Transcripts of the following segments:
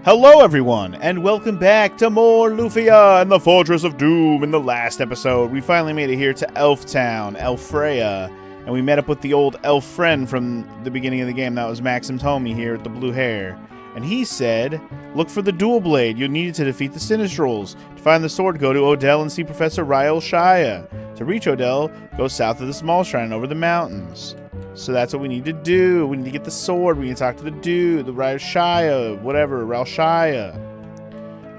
Hello everyone, and welcome back to more Lufia and the Fortress of Doom. In the last episode, we finally made it here to Elf Town, Elfreya, and we met up with the old elf friend from the beginning of the game. That was Maxim's homie here with the blue hair. And he said, look for the dual blade. You'll need it to defeat the Sinistrals. To find the sword, go to Odell and see Professor Rael Shia. To reach Odell, go south of the small shrine over the mountains. So that's what we need to do. We need to get the sword. We need to talk to the dude, the Rael Shia, whatever, Rael Shia.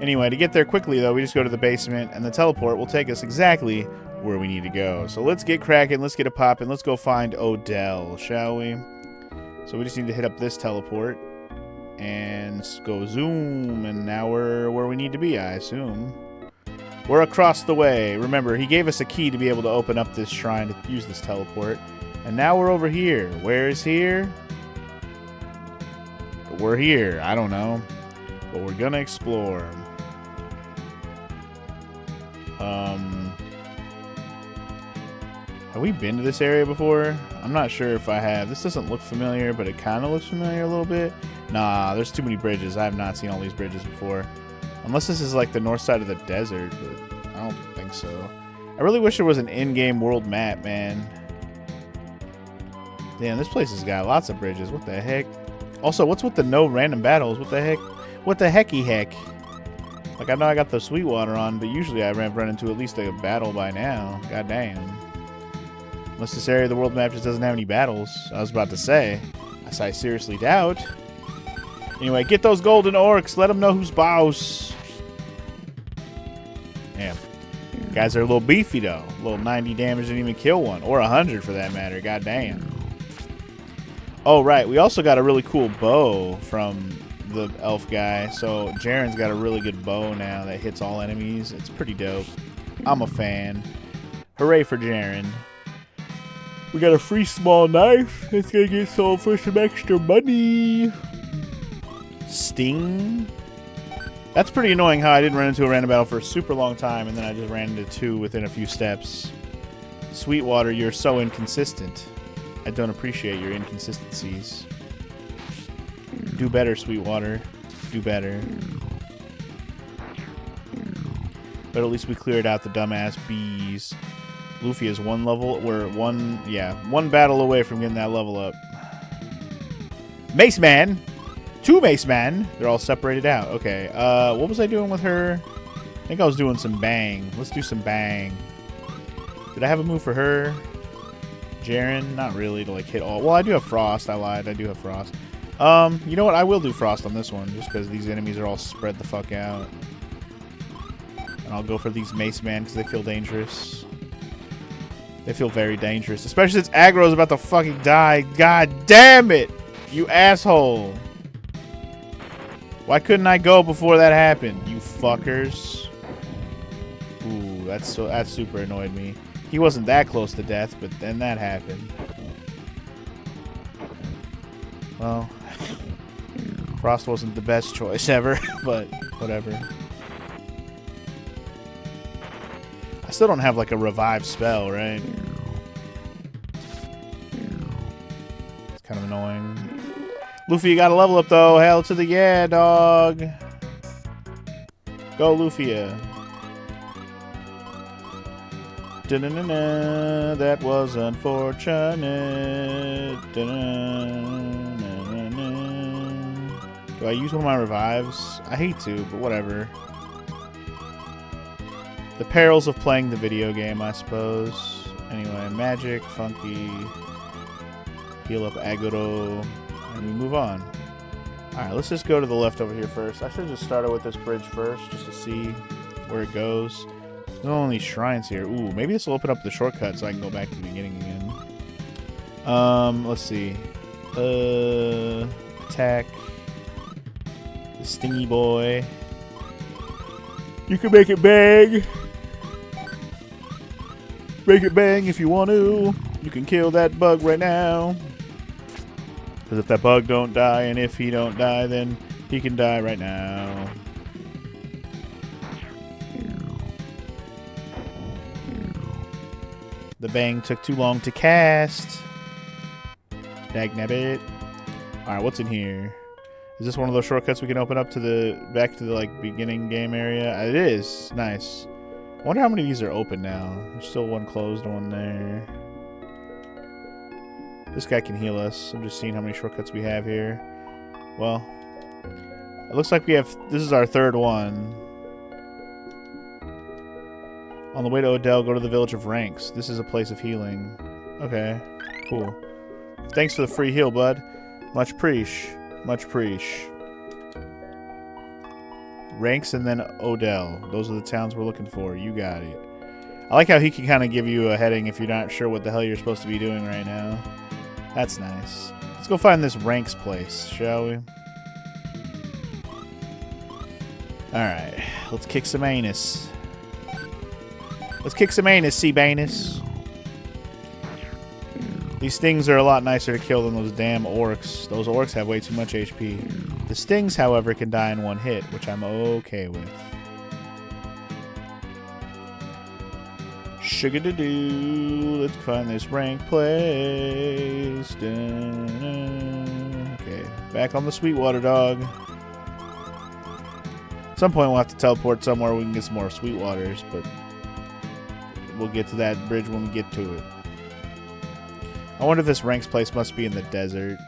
Anyway, to get there quickly, though, we just go to the basement, and the teleport will take us exactly where we need to go. So let's get cracking. Let's get it popping. Let's go find Odell, shall we? So we just need to hit up this teleport and go zoom, and now we're where we need to be, I assume. We're across the way. Remember, he gave us a key to be able to open up this shrine to use this teleport. And now we're over here. Where is here? We're here. I don't know. But we're gonna explore. Have we been to this area before? I'm not sure if I have. This doesn't look familiar, but it kind of looks familiar a little bit. Nah, there's too many bridges. I have not seen all these bridges before. Unless this is like the north side of the desert, but I don't think so. I really wish there was an in-game world map, man. Damn, this place has got lots of bridges. What the heck? Also, what's with the no random battles? What the heck? What the hecky heck? Like, I know I got the Sweetwater on, but usually I run into at least a battle by now. God damn. Unless this area of the world map just doesn't have any battles. I was about to say. I seriously doubt. Anyway, get those golden orcs. Let them know who's boss. Damn. Guys are a little beefy, though. A little 90 damage didn't even kill one. Or 100 for that matter. God damn. Oh, right. We also got a really cool bow from the elf guy. So, Jaren's got a really good bow now that hits all enemies. It's pretty dope. I'm a fan. Hooray for Jaren. We got a free small knife. It's gonna get sold for some extra money. Sting. That's pretty annoying how I didn't run into a random battle for a super long time, and then I just ran into two within a few steps. Sweetwater, you're so inconsistent. I don't appreciate your inconsistencies. Do better, Sweetwater. Do better. But at least we cleared out the dumbass bees. Lufia's one level. We're one battle away from getting that level up. Mace Man! Two Mace Man! They're all separated out. Okay, what was I doing with her? I think I was doing some bang. Let's do some bang. Did I have a move for her? Jaren? Not really, to like hit all. Well, I do have Frost. I lied. I do have Frost. You know what? I will do Frost on this one, just because these enemies are all spread the fuck out. And I'll go for these Mace Man, because they feel dangerous. They feel very dangerous. Especially since Aggro's about to fucking die. God damn it! You asshole! Why couldn't I go before that happened, you fuckers? Ooh, that super annoyed me. He wasn't that close to death, but then that happened. Well, Frost wasn't the best choice ever, but whatever. I still don't have like a revive spell, right? It's kind of annoying. Luffy, you gotta level up though. Hell to the yeah, dog. Go, Lufia. Da-na-na-na, that was unfortunate. Do I use one of my revives? I hate to, but whatever. The perils of playing the video game, I suppose. Anyway, magic, funky, heal up Aggro, and we move on. Alright, let's just go to the left over here first. I should have just started with this bridge first, just to see where it goes. There's no only shrines here. Ooh, maybe this will open up the shortcut so I can go back to the beginning again. Let's see. Attack. The stingy boy. You can make it bang. Make it bang if you want to. You can kill that bug right now. Because if that bug don't die, and if he don't die, then he can die right now. The bang took too long to cast. Dagnabbit. Alright, what's in here? Is this one of those shortcuts we can open up to the back to the like beginning game area? It is. Nice. I wonder how many of these are open now. There's still one closed one there. This guy can heal us. I'm just seeing how many shortcuts we have here. Well, it looks like we have... This is our third one. On the way to Odell, go to the village of Ranks. This is a place of healing. Okay, cool. Thanks for the free heal, bud. Much preach. Much preach. Ranks and then Odell. Those are the towns we're looking for. You got it. I like how he can kind of give you a heading if you're not sure what the hell you're supposed to be doing right now. That's nice. Let's go find this Ranks place, shall we? Alright. Let's kick some anus. Let's kick some anus, Seabanus. These stings are a lot nicer to kill than those damn orcs. Those orcs have way too much HP. The stings, however, can die in one hit, which I'm okay with. Sugar-da-doo. Let's find this rank place. Okay, back on the Sweetwater, dog. At some point, we'll have to teleport somewhere we can get some more Sweetwaters, but we'll get to that bridge when we get to it. I wonder if this Ranks place must be in the desert.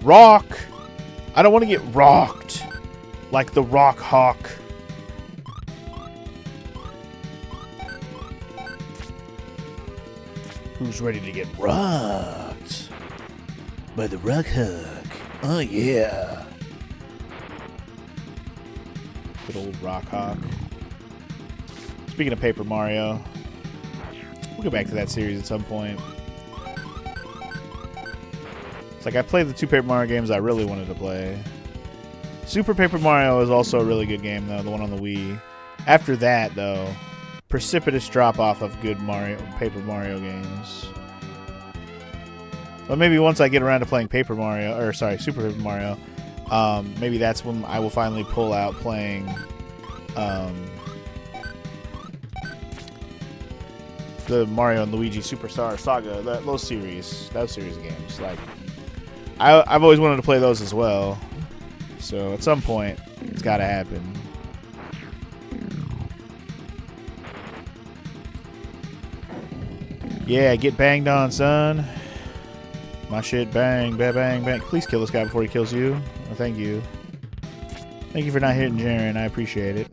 Rock! I don't want to get rocked. Like the Rock Hawk. Who's ready to get rocked? By the Rock Hawk. Oh yeah. Good old Rock Hawk. Speaking of Paper Mario, we'll go back to that series at some point. It's like I played the 2 Paper Mario games I really wanted to play. Super Paper Mario is also a really good game, though, the one on the Wii. After that, though, precipitous drop-off of good Paper Mario games. But maybe once I get around to playing Super Paper Mario, maybe that's when I will finally pull out playing the Mario and Luigi Superstar Saga, those series of games. Like, I've always wanted to play those as well. So at some point, it's got to happen. Yeah, get banged on, son. My shit bang, bang, bang, bang. Please kill this guy before he kills you. Oh, thank you. Thank you for not hitting Jaren. I appreciate it.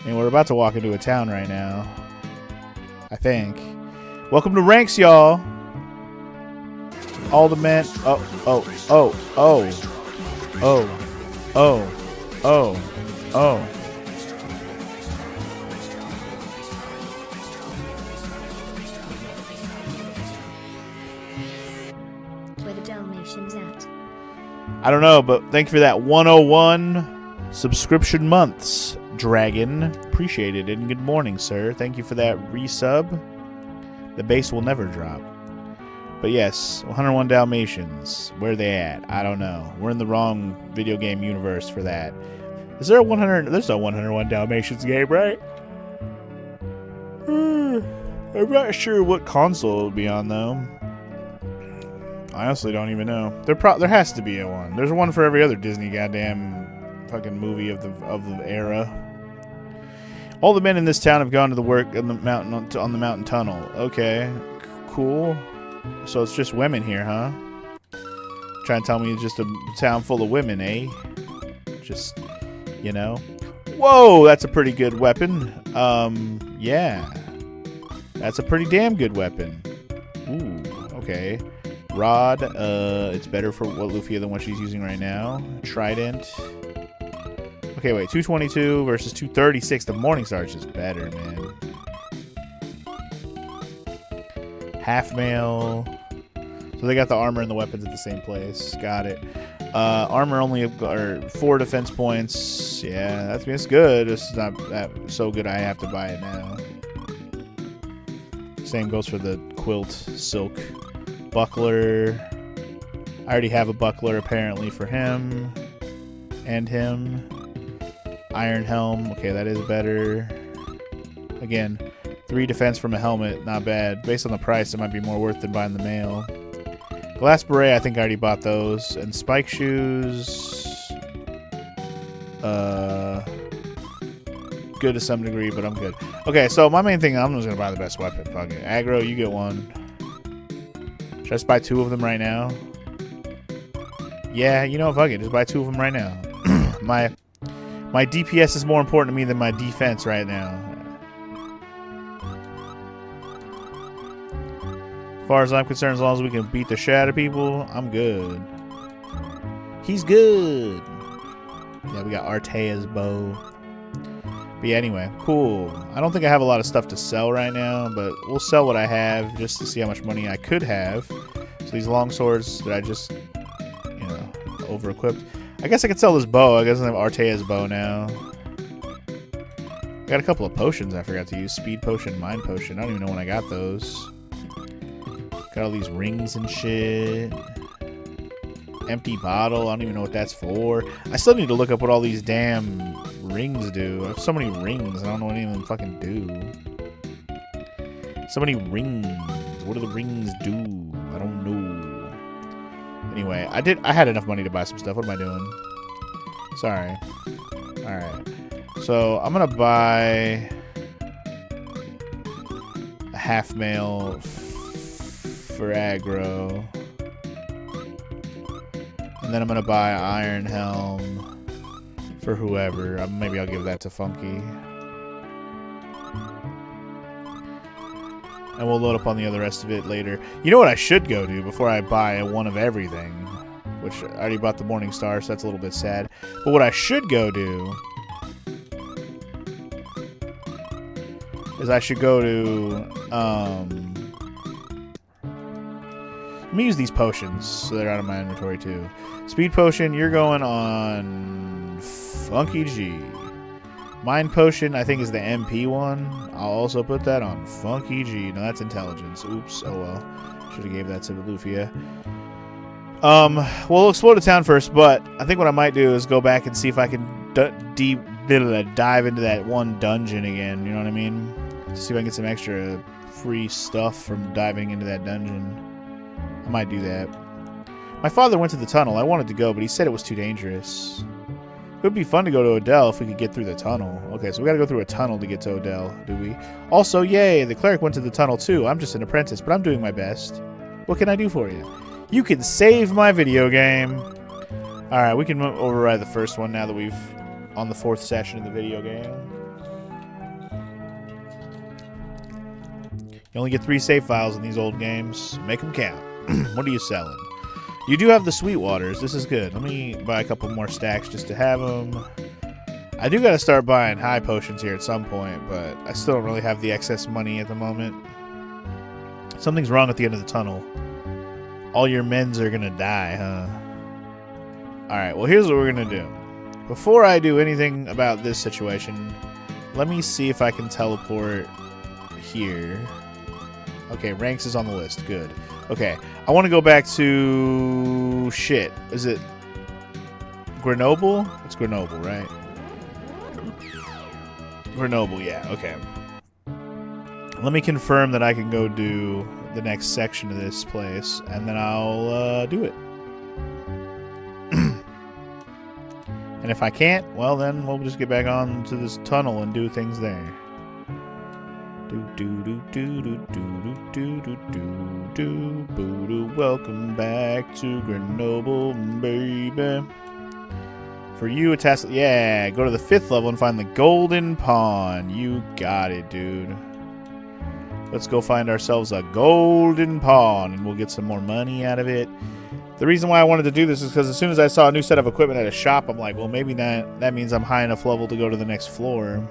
And we're about to walk into a town right now. I think. Welcome to Ranks, y'all. All the men. Oh. Where the Dalmatians at? I don't know, but thank you for that 101 subscription months, Dragon. Appreciate it, and good morning, sir. Thank you for that resub. The base will never drop. But yes, 101 Dalmatians. Where are they at? I don't know. We're in the wrong video game universe for that. Is there a 100? There's no 101 Dalmatians game, right? I'm not sure what console it would be on, though. I honestly don't even know. There has to be one. There's one for every other Disney goddamn fucking movie of the era. All the men in this town have gone to the work on the mountain tunnel. Okay, cool. So it's just women here, huh? Trying to tell me it's just a town full of women, eh? Just, you know. Whoa, that's a pretty good weapon. Yeah. That's a pretty damn good weapon. Ooh, okay. Rod, it's better for what Lufia than what she's using right now. Trident. Okay, wait, 222 versus 236. The Morningstar is just better, man. Half mail. So they got the armor and the weapons at the same place. Got it. Armor only or 4 defense points. Yeah, that's good. It's not that so good I have to buy it now. Same goes for the quilt silk buckler. I already have a buckler apparently for him and him. Iron helm. Okay, that is better. Again, 3 defense from a helmet. Not bad. Based on the price, it might be more worth than buying the mail. Glass beret, I think I already bought those. And spike shoes... good to some degree, but I'm good. Okay, so my main thing, I'm just gonna buy the best weapon. Fuck it. Aggro, you get one. Should I just buy 2 of them right now? Yeah, you know, fuck it. Just buy 2 of them right now. My DPS is more important to me than my defense right now. As far as I'm concerned, as long as we can beat the shit out of people, I'm good. He's good. Yeah, we got Artea's bow. But yeah, anyway, cool. I don't think I have a lot of stuff to sell right now, but we'll sell what I have just to see how much money I could have. So these long swords that I just, you know, over-equipped. I guess I could sell this bow. I guess I have Artea's bow now. I got a couple of potions I forgot to use. Speed potion, mind potion. I don't even know when I got those. Got all these rings and shit. Empty bottle. I don't even know what that's for. I still need to look up what all these damn rings do. I have so many rings. I don't know what any of them fucking do. So many rings. What do the rings do? I don't know. Anyway, I had enough money to buy some stuff. What am I doing? Sorry. Alright. So, I'm gonna buy a half mail for aggro. And then I'm gonna buy an iron helm for whoever. Maybe I'll give that to Funky. And we'll load up on the other rest of it later. You know what I should go do before I buy one of everything? Which I already bought the Morning Star, so that's a little bit sad. But what I should go do is I should go to let me use these potions so they're out of my inventory too. Speed potion, you're going on Funky G. Mind potion, I think, is the MP one. I'll also put that on Funky G. No, that's intelligence. Oops. Oh well. Should have gave that to Lufia. We'll explore the town first, but I think what I might do is go back and see if I can dive into that one dungeon again. You know what I mean? To see if I can get some extra free stuff from diving into that dungeon. I might do that. My father went to the tunnel. I wanted to go, but he said it was too dangerous. It would be fun to go to Odell if we could get through the tunnel. Okay, so we gotta go through a tunnel to get to Odell, do we? Also, yay, the cleric went to the tunnel too. I'm just an apprentice, but I'm doing my best. What can I do for you? You can save my video game. Alright, we can override the first one now that we've on the 4th session of the video game. You only get 3 save files in these old games. Make them count. What are you selling? You do have the Sweetwaters. This is good. Let me buy a couple more stacks just to have them. I do got to start buying high potions here at some point, but I still don't really have the excess money at the moment. Something's wrong at the end of the tunnel. All your men's are going to die, huh? Alright, well here's what we're going to do. Before I do anything about this situation, let me see if I can teleport here. Okay, ranks is on the list. Good. Okay, I want to go back to... shit. Is it Grenoble? It's Grenoble, right? Grenoble, yeah. Okay. Let me confirm that I can go do the next section of this place, and then I'll do it. And if I can't, well then we'll just get back on to this tunnel and do things there. Welcome back to Grenoble, baby. For you, a task. Yeah, go to the 5th level and find the Golden Pawn. You got it, dude. Let's go find ourselves a Golden Pawn, and we'll get some more money out of it. The reason why I wanted to do this is because as soon as I saw a new set of equipment at a shop, I'm like, well, maybe that means I'm high enough level to go to the next floor.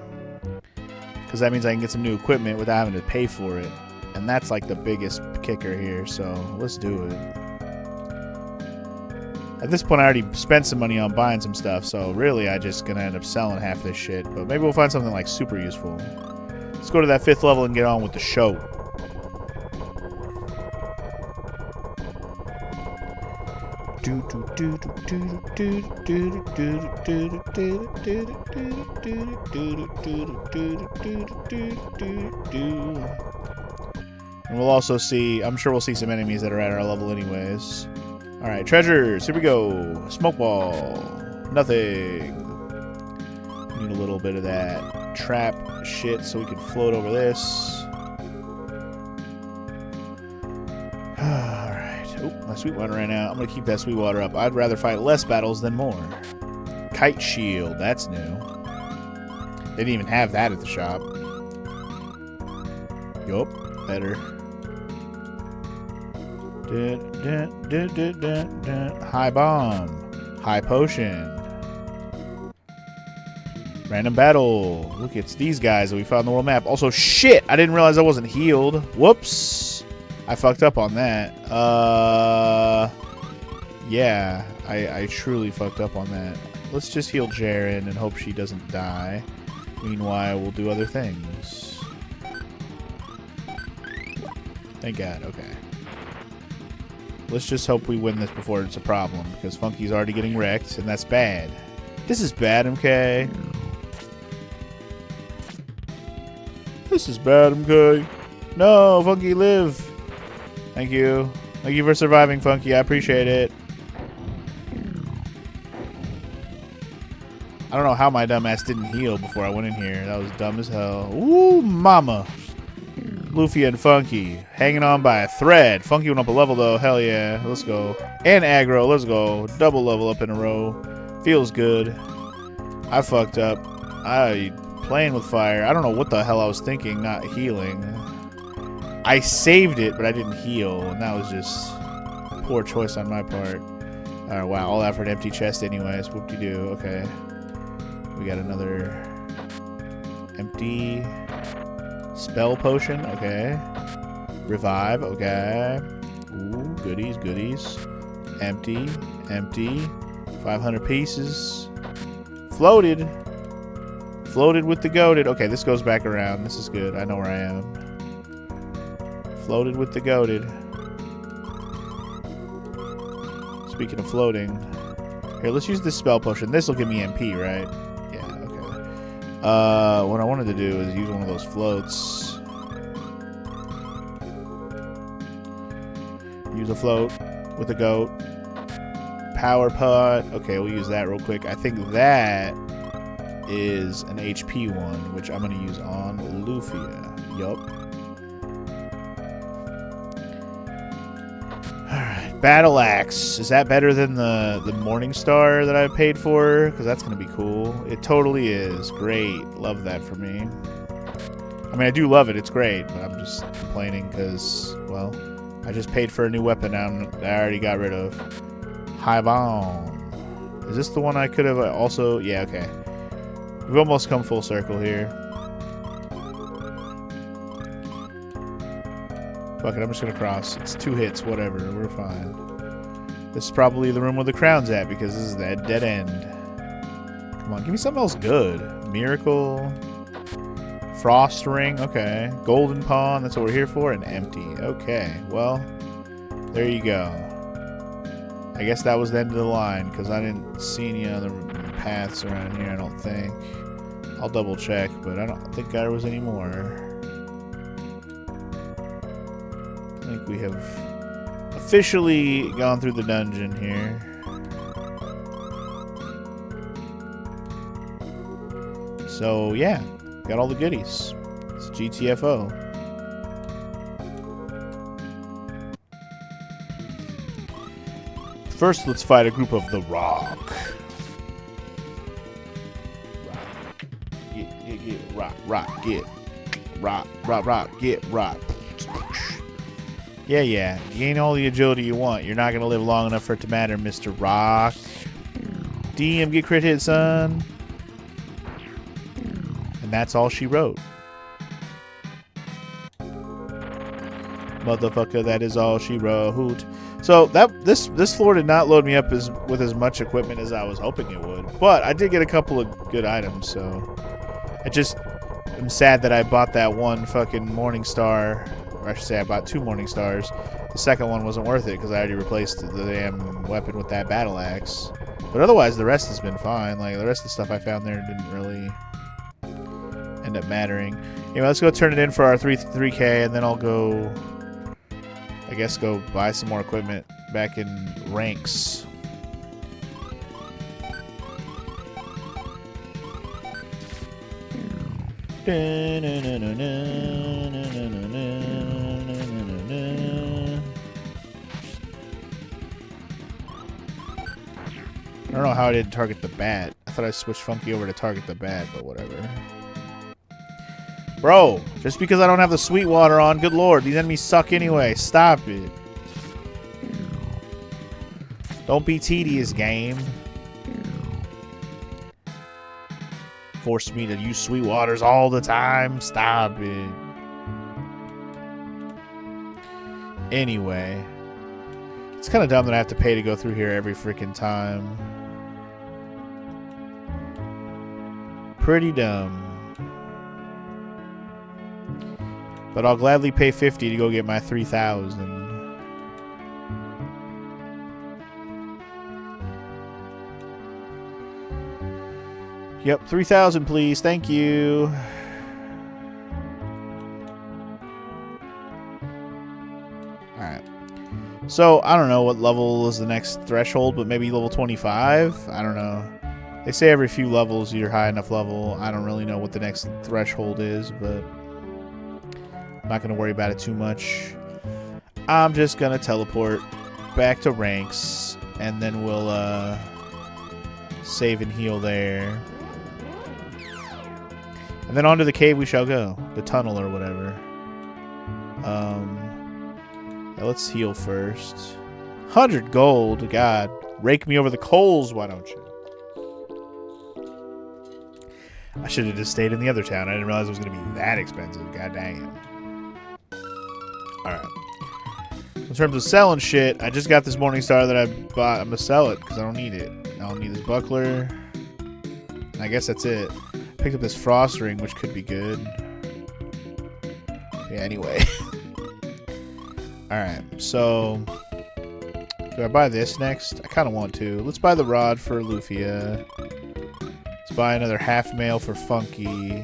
Because that means I can get some new equipment without having to pay for it. And that's like the biggest kicker here, so let's do it. At this point, I already spent some money on buying some stuff, so really I'm just going to end up selling half this shit. But maybe we'll find something like super useful. Let's go to that 5th level and get on with the show. And we'll also see, I'm sure we'll see some enemies that are at our level anyways. Alright, treasures. Here we go. Smoke ball. Nothing. Need a little bit of that trap shit so we can float over this. Alright. Oh, my sweet water ran out. I'm going to keep that sweet water up. I'd rather fight less battles than more. Kite shield. That's new. They didn't even have that at the shop. Yup. Better. High bomb. High potion. Random battle. Look, it's these guys that we found on the world map. Also, shit! I didn't realize I wasn't healed. Whoops. I fucked up on that. Yeah. I truly fucked up on that. Let's just heal Jaren and hope she doesn't die. Meanwhile, we'll do other things. Thank God. Okay. Let's just hope we win this before it's a problem, because Funky's already getting wrecked, and that's bad. This is bad, MK. This is bad, MK. No, Funky, live. Thank you. Thank you for surviving, Funky. I appreciate it. I don't know how my dumb ass didn't heal before I went in here. That was dumb as hell. Ooh, mama. Lufia and Funky hanging on by a thread. Funky went up a level though. Hell yeah. Let's go. And aggro. Let's go. Double level up in a row. Feels good. I fucked up. I playing with fire. I don't know what the hell I was thinking. Not healing. I saved it, but I didn't heal, and that was just poor choice on my part. Alright, wow. All that for an empty chest anyways. Whoop-de-doo. Okay. We got another empty spell potion. Okay. Revive. Okay. Ooh, goodies, goodies. Empty. Empty. 500 pieces. Floated. Floated with the goated. Okay, this goes back around. This is good. I know where I am. Floated with the goated. Speaking of floating. Here, let's use this spell potion. This will give me MP, right? Yeah, okay. What I wanted to do is use one of those floats. Use a float with a goat. Power pot. Okay, we'll use that real quick. I think that is an HP one, which I'm going to use on Lufia. Yup. Alright, Battle Axe. Is that better than the Morning Star that I paid for? Because that's going to be cool. It totally is. Great. Love that for me. I mean, I do love it. It's great. But I'm just complaining because, well, I just paid for a new weapon that I already got rid of. High bomb. Is this the one I could have also... Yeah, okay. We've almost come full circle here. Fuck it, I'm just gonna cross. It's 2 hits, whatever. We're fine. This is probably the room where the crown's at, because this is that dead end. Come on, give me something else good. Miracle. Frost ring, okay. Golden pawn, that's what we're here for. And empty. Okay, well, there you go. I guess that was the end of the line, because I didn't see any other paths around here, I don't think. I'll double check, but I don't think there was any more. I think we have officially gone through the dungeon here. So, yeah. Got all the goodies. It's GTFO. First, let's fight a group of the Rock. Rock, get. Rock, get, rock. Yeah. You gain all the agility you want. You're not going to live long enough for it to matter, Mr. Rock. DM, get crit hit, son. And that's all she wrote. Motherfucker, that is all she wrote. So this floor did not load me up with as much equipment as I was hoping it would. But I did get a couple of good items, so I just am sad that I bought that one fucking Morning Star. Or I should say I bought 2 Morning Stars. The second one wasn't worth it because I already replaced the damn weapon with that battle axe. But otherwise, the rest has been fine. Like, the rest of the stuff I found there didn't really end up mattering. Anyway, let's go turn it in for our 3K, and then I'll go I guess go buy some more equipment back in ranks. I don't know how I didn't target the bat. I thought I switched Funky over to target the bat, but whatever. Bro, just because I don't have the sweet water on, good lord, these enemies suck anyway. Stop it. Don't be tedious, game. Force me to use sweet waters all the time. Stop it. Anyway. It's kind of dumb that I have to pay to go through here every freaking time. Pretty dumb. But I'll gladly pay 50 to go get my 3,000. Yep, 3,000 please. Thank you. Alright. So, I don't know what level is the next threshold, but maybe level 25? I don't know. They say every few levels you're high enough level. I don't really know what the next threshold is, but I'm not going to worry about it too much. I'm just going to teleport back to ranks, and then we'll save and heal there. And then onto the cave we shall go. The tunnel or whatever. Yeah, let's heal first. 100 gold. God. Rake me over the coals, why don't you? I should have just stayed in the other town. I didn't realize it was going to be that expensive. God dang it. Alright. In terms of selling shit, I just got this Morning Star that I bought. I'm going to sell it because I don't need it. I don't need this buckler. And I guess that's it. Picked up this frost ring, which could be good. Yeah, anyway. Alright, so... do I buy this next? I kind of want to. Let's buy the rod for Lufia. Let's buy another half mail for Funky.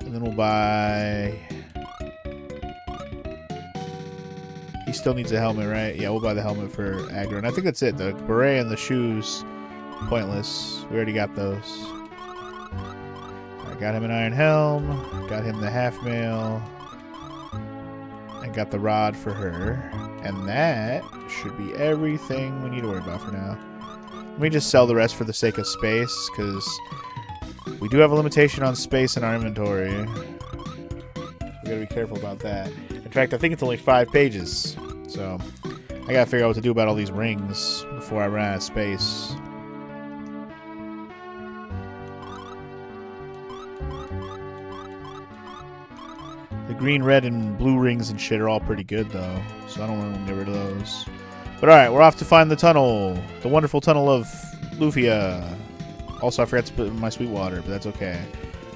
And then we'll buy... he still needs a helmet, right? Yeah, we'll buy the helmet for Aggro. And I think that's it. The beret and the shoes, pointless. We already got those. I got him an iron helm. Got him the half mail. And got the rod for her. And that should be everything we need to worry about for now. Let me just sell the rest for the sake of space, because we do have a limitation on space in our inventory. We gotta be careful about that. In fact, I think it's only 5 pages. So, I gotta figure out what to do about all these rings before I run out of space. The green, red, and blue rings and shit are all pretty good, though. So I don't want to get rid of those. But alright, we're off to find the tunnel. The wonderful tunnel of Lufia. Also, I forgot to put in my sweet water, but that's okay.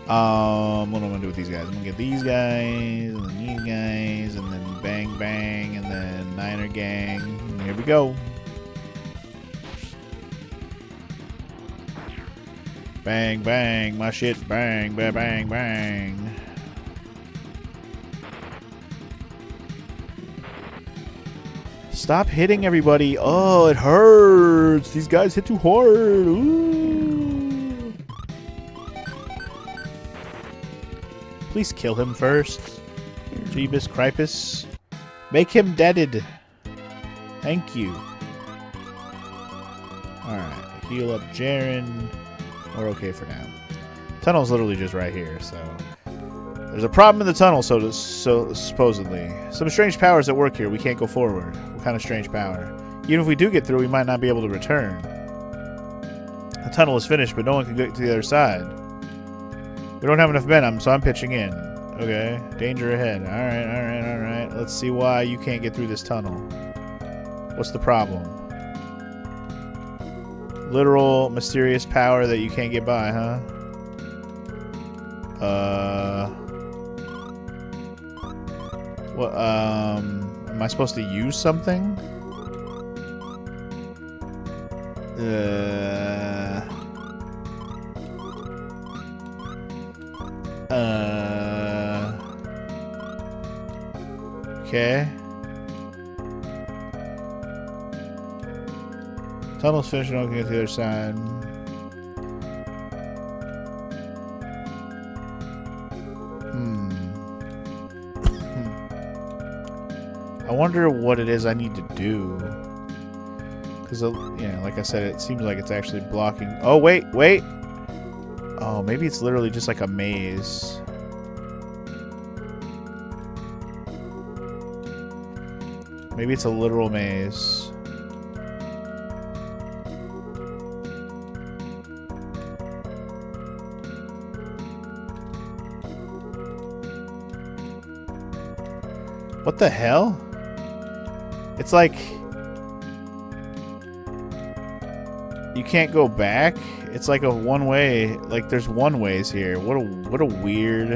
What am I going to do with these guys? I'm going to get these guys, and then these guys, and then bang, bang, and then Niner gang. And here we go. Bang, bang, my shit, bang, bang, bang, bang. Stop hitting everybody. Oh, it hurts. These guys hit too hard. Ooh. Please kill him first. Jeebus Cripus. Make him deaded. Thank you. Alright. Heal up Jaren. We're okay for now. Tunnel's literally just right here, so... there's a problem in the tunnel, so supposedly. Some strange powers at work here. We can't go forward. What kind of strange power? Even if we do get through, we might not be able to return. The tunnel is finished, but no one can get to the other side. We don't have enough men, so I'm pitching in. Okay. Danger ahead. Alright, alright, alright. Let's see why you can't get through this tunnel. What's the problem? Literal, mysterious power that you can't get by, huh? What, am I supposed to use something? Okay. Tunnel's finished. Don't get to the other side. I wonder what it is I need to do. Because, yeah, like I said, it seems like it's actually blocking. Oh, wait. Oh, maybe it's literally just like a maze. Maybe it's a literal maze. What the hell? It's like you can't go back. It's like a one-way. Like there's one-ways here. What a weird.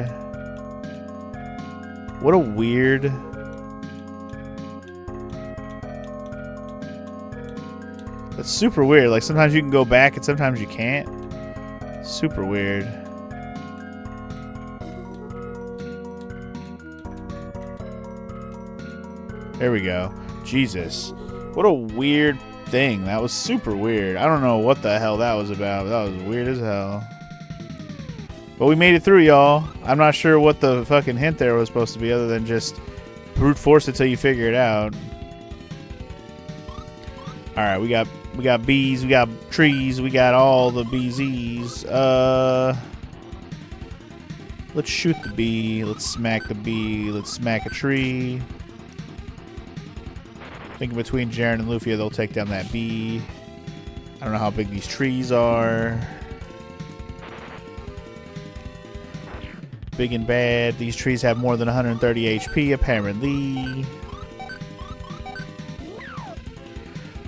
That's super weird. Like sometimes you can go back and sometimes you can't. Super weird. There we go. Jesus. What a weird thing. That was super weird. I don't know what the hell that was about. That was weird as hell. But we made it through, y'all. I'm not sure what the fucking hint there was supposed to be other than just brute force it till you figure it out. Alright, we got bees, we got trees, we got all the BZs. Let's shoot the bee. Let's smack the bee. Let's smack a tree. Thinking between Jaren and Lufia, they'll take down that bee. I don't know how big these trees are. Big and bad. These trees have more than 130 HP, apparently.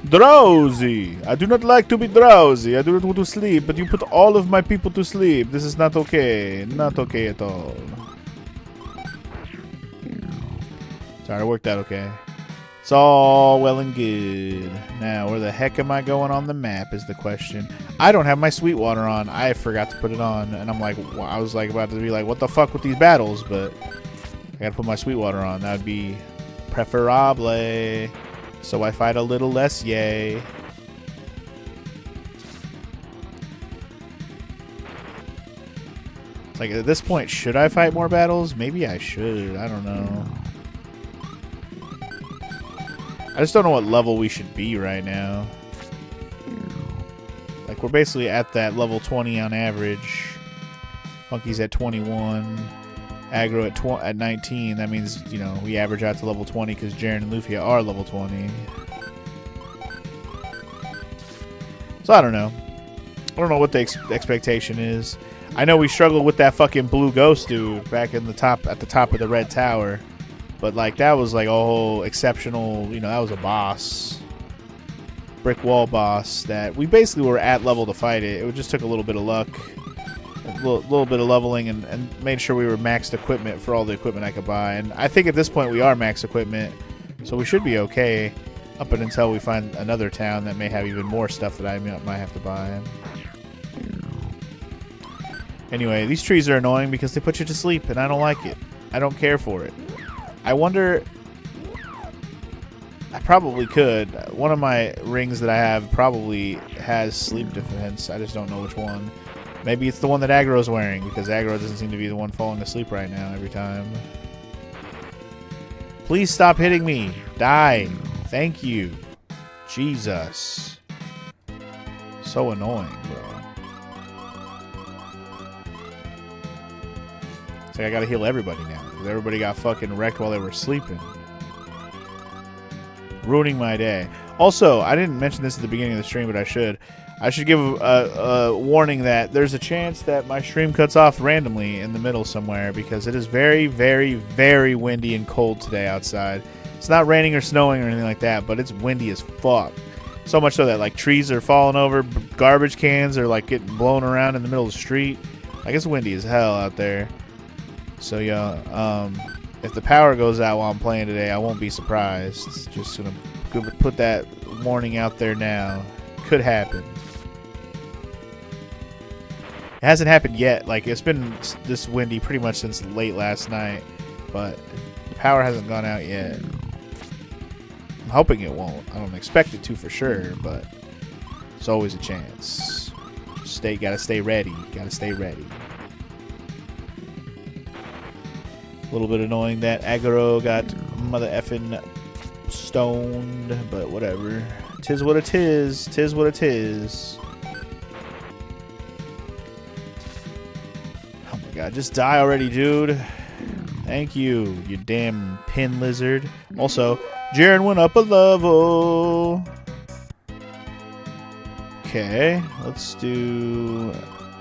Drowsy! I do not like to be drowsy. I do not want to sleep, but you put all of my people to sleep. This is not okay. Not okay at all. Sorry, it worked out okay. It's all well and good. Now, where the heck am I going on the map is the question. I don't have my Sweetwater on. I forgot to put it on. And I'm like, I was like about to be like, what the fuck with these battles? But I gotta put my Sweetwater on. That would be preferable. So I fight a little less, yay. It's like, at this point, should I fight more battles? Maybe I should. I don't know. I just don't know what level we should be right now. Like, we're basically at that level 20 on average. Funky's at 21. Aggro at 19. That means, you know, we average out to level 20 because Jaren and Lufia are level 20. So I don't know. I don't know what the expectation is. I know we struggled with that fucking blue ghost dude back in the top at the top of the red tower. But like that was like a whole exceptional, you know, that was a boss. Brick wall boss that we basically were at level to fight it. It just took a little bit of luck. A little bit of leveling and made sure we were maxed equipment for all the equipment I could buy. And I think at this point we are max equipment. So we should be okay up until we find another town that may have even more stuff that I might have to buy. Anyway, these trees are annoying because they put you to sleep and I don't like it. I don't care for it. I wonder... I probably could. One of my rings that I have probably has sleep defense. I just don't know which one. Maybe it's the one that Aggro's wearing, because Aggro doesn't seem to be the one falling asleep right now every time. Please stop hitting me. Die. Thank you. Jesus. So annoying, bro. It's like I gotta heal everybody now, because everybody got fucking wrecked while they were sleeping. Ruining my day. Also, I didn't mention this at the beginning of the stream, but I should. I should give a warning that there's a chance that my stream cuts off randomly in the middle somewhere because it is very, very, very windy and cold today outside. It's not raining or snowing or anything like that, but it's windy as fuck. So much so that like trees are falling over, garbage cans are like getting blown around in the middle of the street. Like it's windy as hell out there. So yeah, if the power goes out while I'm playing today, I won't be surprised. Just gonna put that warning out there now. Could happen. It hasn't happened yet. Like, it's been this windy pretty much since late last night. But power hasn't gone out yet. I'm hoping it won't. I don't expect it to for sure, but there's always a chance. Gotta stay ready. Gotta stay ready. A little bit annoying that Agaro got mother effing stoned, but whatever. Tis what it is. Tis what it is. Oh my god, just die already, dude. Thank you, you damn pin lizard. Also, Jaren went up a level. Okay, let's do...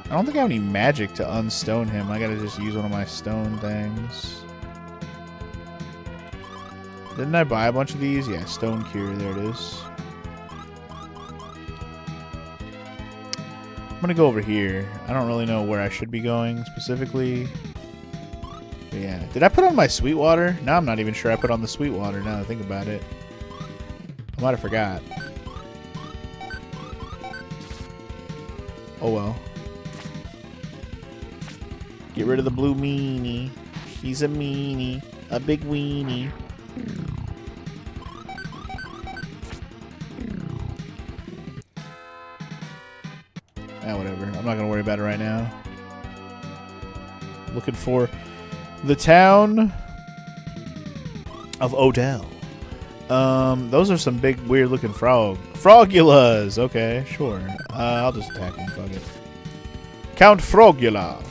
I don't think I have any magic to unstone him. I gotta just use one of my stone things. Didn't I buy a bunch of these? Yeah, stone cure, there it is. I'm gonna go over here. I don't really know where I should be going specifically. But yeah, did I put on my sweet water? No, I'm not even sure I put on the sweet water now that I think about it. I might have forgot. Oh well. Get rid of the blue meanie. He's a meanie. A big weenie. Ah, whatever. I'm not gonna worry about it right now. Looking for the town of Odell. Those are some big, weird-looking Frogulas. Okay, sure. I'll just attack him. Fuck it. Count Frogula.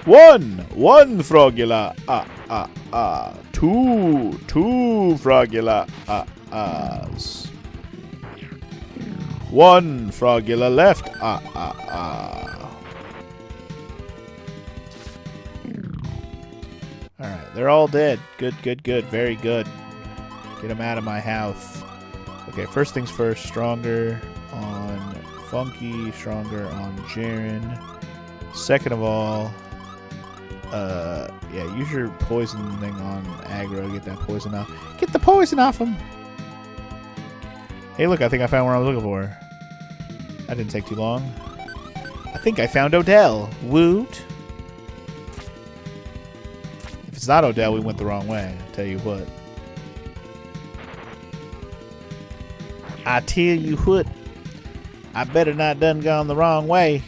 One Frogula. Two Frogula. One Frogula left. Alright, they're all dead. Good. Very good. Get them out of my house. Okay, first things first. Stronger on Funky. Stronger on Jaren. Second of all, yeah, use your poison thing on Aggro. Get that poison off. Get the poison off him! Hey, look, I think I found what I was looking for. That didn't take too long. I think I found Odell. Woot! If it's not Odell, we went the wrong way. I'll tell you what. I tell you what. I better not done gone the wrong way.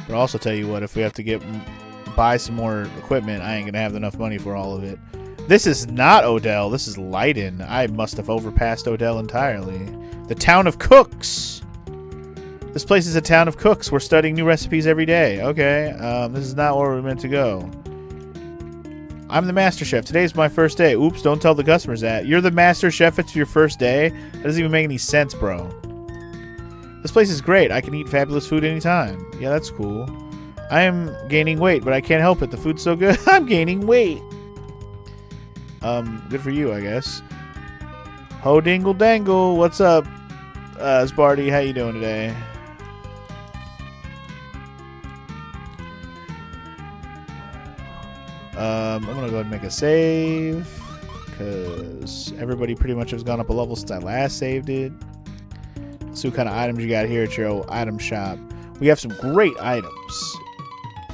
But I'll also tell you what, if we have to buy some more equipment, I ain't gonna have enough money for all of it. This is not Odell, this is Leiden. I must have overpassed Odell entirely. The town of cooks! This place is a town of cooks. We're studying new recipes every day. Okay, this is not where we're meant to go. I'm the master chef. Today's my first day. Oops, don't tell the customers that. You're the master chef, it's your first day? That doesn't even make any sense, bro. This place is great. I can eat fabulous food anytime. Yeah, that's cool. I am gaining weight, but I can't help it. The food's so good. I'm gaining weight. Good for you, I guess. Ho dingle dangle. What's up, Sparty? How you doing today? I'm gonna go ahead and make a save because everybody pretty much has gone up a level since I last saved it. Let's see what kind of items you got here at your old item shop. We have some great items.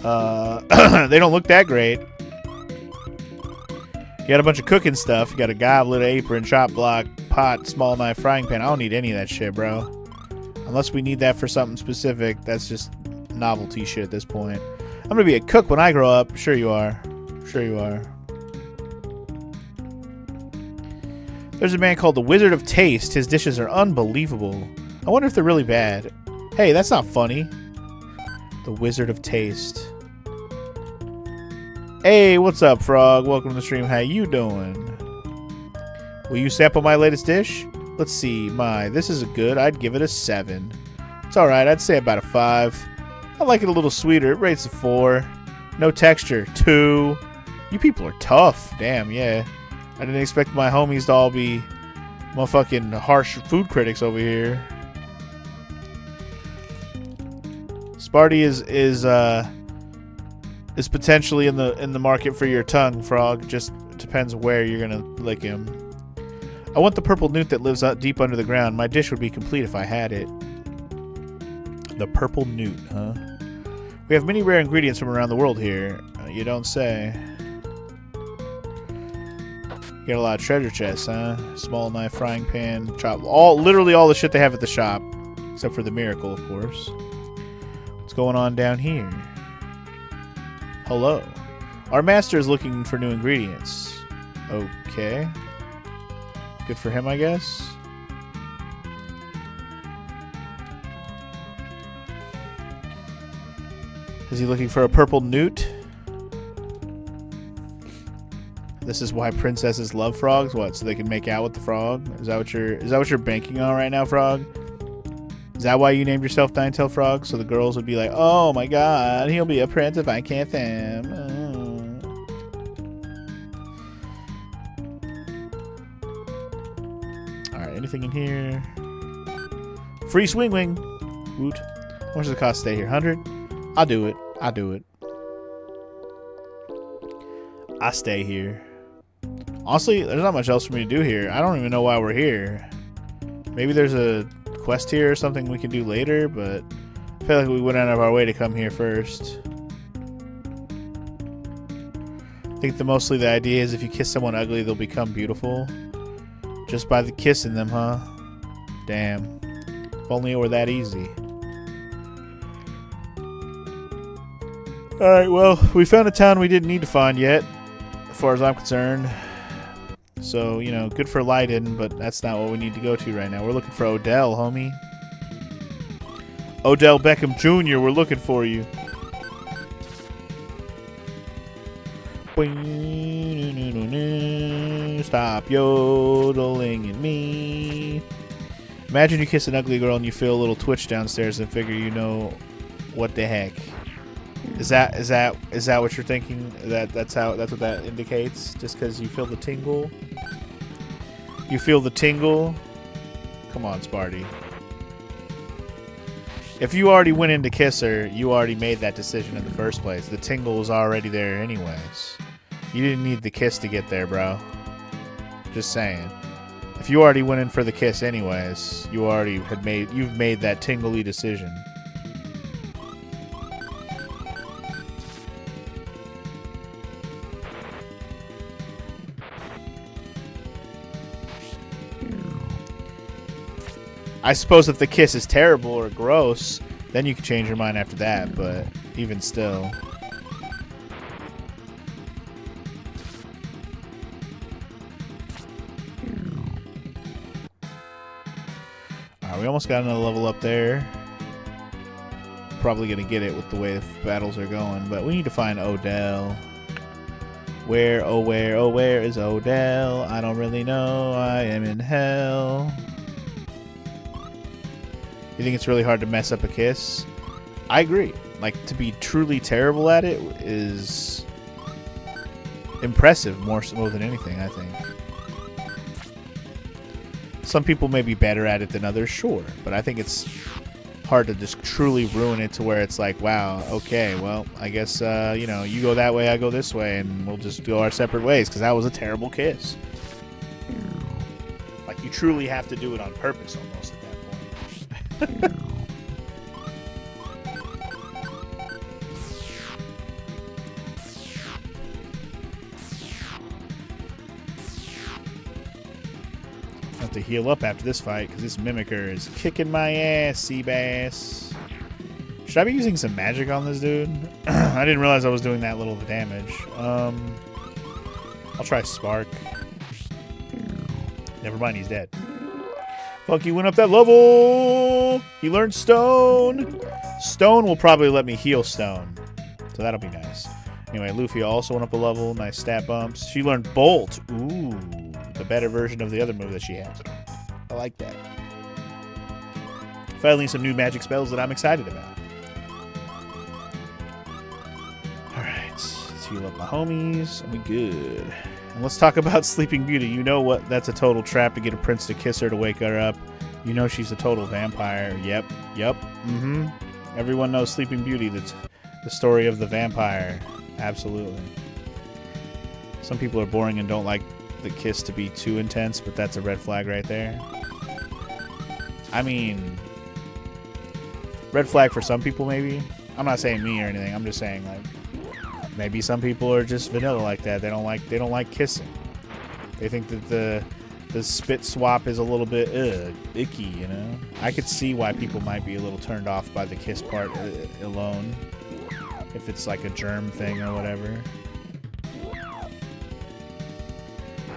They don't look that great. You got a bunch of cooking stuff. You got a goblet, apron, chop block, pot, small knife, frying pan. I don't need any of that shit, bro. Unless we need that for something specific. That's just novelty shit at this point. I'm gonna be a cook when I grow up. Sure you are. Sure you are. There's a man called the Wizard of Taste. His dishes are unbelievable. I wonder if they're really bad. Hey, that's not funny. The Wizard of Taste. Hey, what's up, Frog? Welcome to the stream. How you doing? Will you sample my latest dish? Let's see. This is good. I'd give it a 7. It's alright. I'd say about a 5. I like it a little sweeter. It rates a 4. No texture. 2. You people are tough. Damn, yeah. I didn't expect my homies to all be motherfucking harsh food critics over here. Sparty is potentially in the market for your tongue, Frog. Just depends where you're gonna lick him. I want the purple newt that lives deep under the ground. My dish would be complete if I had it. The purple newt, huh? We have many rare ingredients from around the world here. You don't say. You got a lot of treasure chests, huh? Small knife, frying pan, chop. Literally all the shit they have at the shop. Except for the miracle, of course. What's going on down here? Hello. Our master is looking for new ingredients. Okay. Good for him, I guess. Is he looking for a purple newt? This is why princesses love frogs? What, so they can make out with the frog? Is that what you're banking on right now, frog? Is that why you named yourself Nine-Tailed Frog? So the girls would be like, oh my god, he'll be a prince if I can't him. Alright, anything in here? Free swing wing! Woot. How much does it cost to stay here? 100? I'll do it. I'll do it. I stay here. Honestly, there's not much else for me to do here. I don't even know why we're here. Maybe there's a quest here or something we can do later, but I feel like we went out of our way to come here first. I think mostly the idea is if you kiss someone ugly, they'll become beautiful. Just by the kissing them, huh? Damn. If only it were that easy. Alright, well, we found a town we didn't need to find yet, as far as I'm concerned. So, you know, good for Leiden, but that's not what we need to go to right now. We're looking for Odell, homie. Odell Beckham Jr., we're looking for you. Stop yodeling at me. Imagine you kiss an ugly girl and you feel a little twitch downstairs and figure you know what the heck. Is that what you're thinking? That's what that indicates? Just because you feel the tingle? You feel the tingle? Come on, Sparty. If you already went in to kiss her, you already made that decision in the first place. The tingle was already there anyways. You didn't need the kiss to get there, bro. Just saying. If you already went in for the kiss anyways, you've made that tingly decision. I suppose if the kiss is terrible or gross, then you can change your mind after that, but even still. Alright, we almost got another level up there. Probably gonna get it with the way the battles are going, but we need to find Odell. Where is Odell? I don't really know. I am in hell. You think it's really hard to mess up a kiss? I agree. Like, to be truly terrible at it is impressive more so than anything, I think. Some people may be better at it than others, sure. But I think it's hard to just truly ruin it to where it's like, wow, okay, well, I guess, you know, you go that way, I go this way, and we'll just go our separate ways, because that was a terrible kiss. Like, you truly have to do it on purpose almost at that point. Have to heal up after this fight because this Mimicker is kicking my ass, Seabass. Should I be using some magic on this dude? I didn't realize I was doing that little of damage. I'll try Spark. Never mind, he's dead. Fuck, he went up that level! He learned Stone! Stone will probably let me heal Stone. So that'll be nice. Anyway, Lufia also went up a level. Nice stat bumps. She learned Bolt. Ooh, the better version of the other move that she has. I like that. Finally, some new magic spells that I'm excited about. Alright, let's heal up my homies. And we good. And let's talk about Sleeping Beauty. You know what? That's a total trap to get a prince to kiss her to wake her up. You know she's a total vampire. Yep. Everyone knows Sleeping Beauty. That's the story of the vampire. Absolutely. Some people are boring and don't like the kiss to be too intense, but that's a red flag right there. I mean, Red flag for some people, maybe. I'm not saying me or anything. I'm just saying, like, maybe some people are just vanilla like that. They don't like kissing. They think that the spit swap is a little bit icky, you know? I could see why people might be a little turned off by the kiss part alone. If it's like a germ thing or whatever.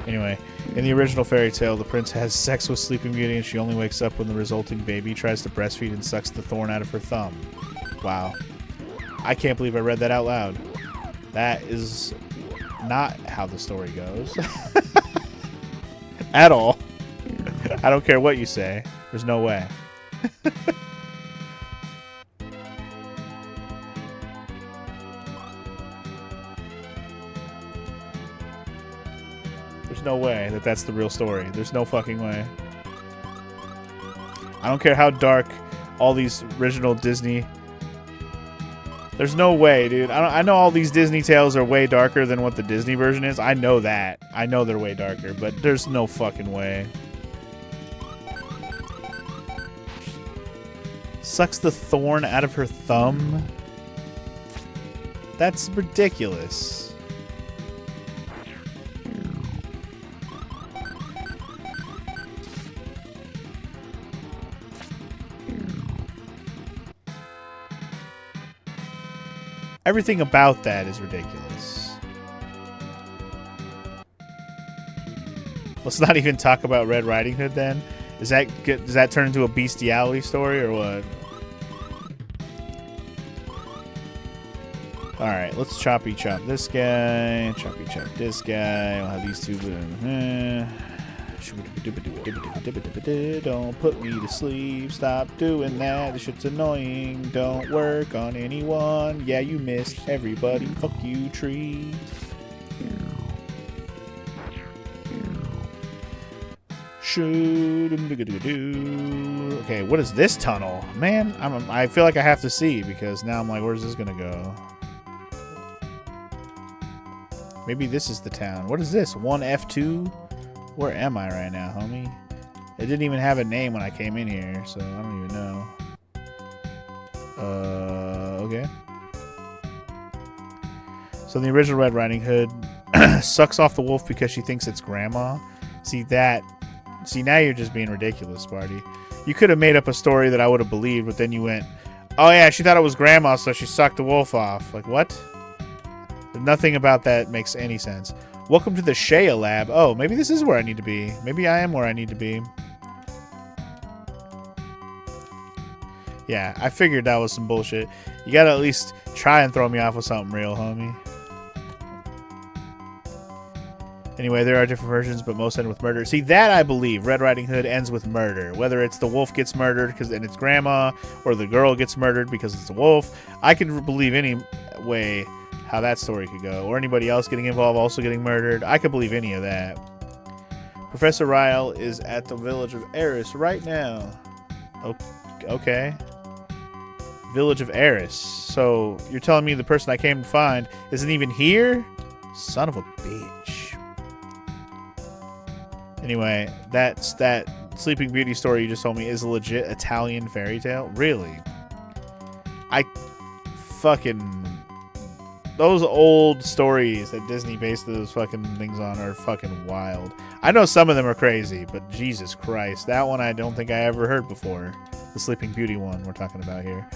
Anyway, in the original fairy tale, the prince has sex with Sleeping Beauty and she only wakes up when the resulting baby tries to breastfeed and sucks the thorn out of her thumb. Wow. I can't believe I read that out loud. That is not how the story goes. At all. I don't care what you say. There's no way. There's no way that that's the real story. There's no fucking way. I don't care how dark all these original Disney... There's no way, dude. I know all these Disney tales are way darker than what the Disney version is. I know that. I know they're way darker, but there's no fucking way. Sucks the thorn out of her thumb? That's ridiculous. Everything about that is ridiculous. Let's not even talk about Red Riding Hood then. Does that turn into a bestiality story or what? Alright, let's choppy chop this guy. Choppy chop this guy. We'll have these two. Don't put me to sleep. Stop doing that. This shit's annoying. Don't work on anyone. Yeah, you missed everybody. Fuck you, tree. Okay, what is this tunnel? Man, I feel like I have to see because now I'm like, where's this gonna go? Maybe this is the town. What is this? 1F2? Where am I right now, homie? It didn't even have a name when I came in here, so I don't even know. Okay. So the original Red Riding Hood sucks off the wolf because she thinks it's grandma. See, now you're just being ridiculous, Sparty. You could have made up a story that I would have believed, but then you went, oh yeah, she thought it was grandma, so she sucked the wolf off. Like, what? Nothing about that makes any sense. Welcome to the Shea Lab. Oh, maybe this is where I need to be. Maybe I am where I need to be. Yeah, I figured that was some bullshit. You gotta at least try and throw me off with something real, homie. Anyway, there are different versions, but most end with murder. See, that I believe. Red Riding Hood ends with murder. Whether it's the wolf gets murdered because it's grandma, or the girl gets murdered because it's a wolf. I can believe any way how that story could go. Or anybody else getting involved also getting murdered. I could believe any of that. Professor Ryle is at the village of Eris right now. Okay. Village of Eris. So, you're telling me the person I came to find isn't even here? Son of a bitch. Anyway, that Sleeping Beauty story you just told me is a legit Italian fairy tale? Really? Those old stories that Disney based those fucking things on are fucking wild. I know some of them are crazy, but Jesus Christ. That one I don't think I ever heard before. The Sleeping Beauty one we're talking about here.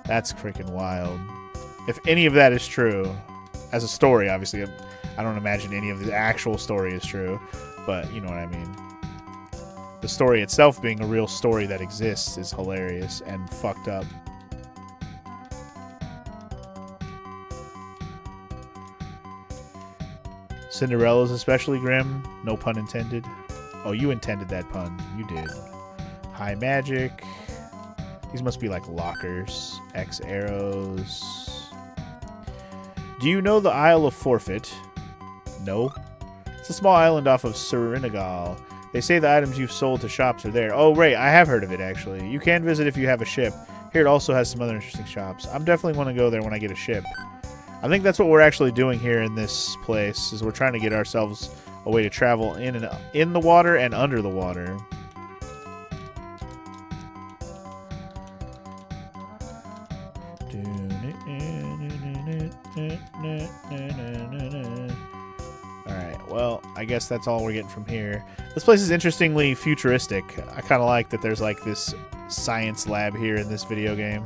That's freaking wild. If any of that is true, as a story, obviously, I don't imagine any of the actual story is true, but you know what I mean. The story itself being a real story that exists is hilarious and fucked up. Cinderella's especially grim. No pun intended. Oh, you intended that pun. You did. High magic. These must be like lockers. X arrows. Do you know the Isle of Forfeit? No. It's a small island off of Serenigal. They say the items you've sold to shops are there. Oh, right. I have heard of it, actually. You can visit if you have a ship. Here, it also has some other interesting shops. I'm definitely want to go there when I get a ship. I think that's what we're actually doing here in this place, is we're trying to get ourselves a way to travel in the water and under the water. I guess that's all we're getting from here. This place is interestingly futuristic. I kind of like that there's like this science lab here in this video game.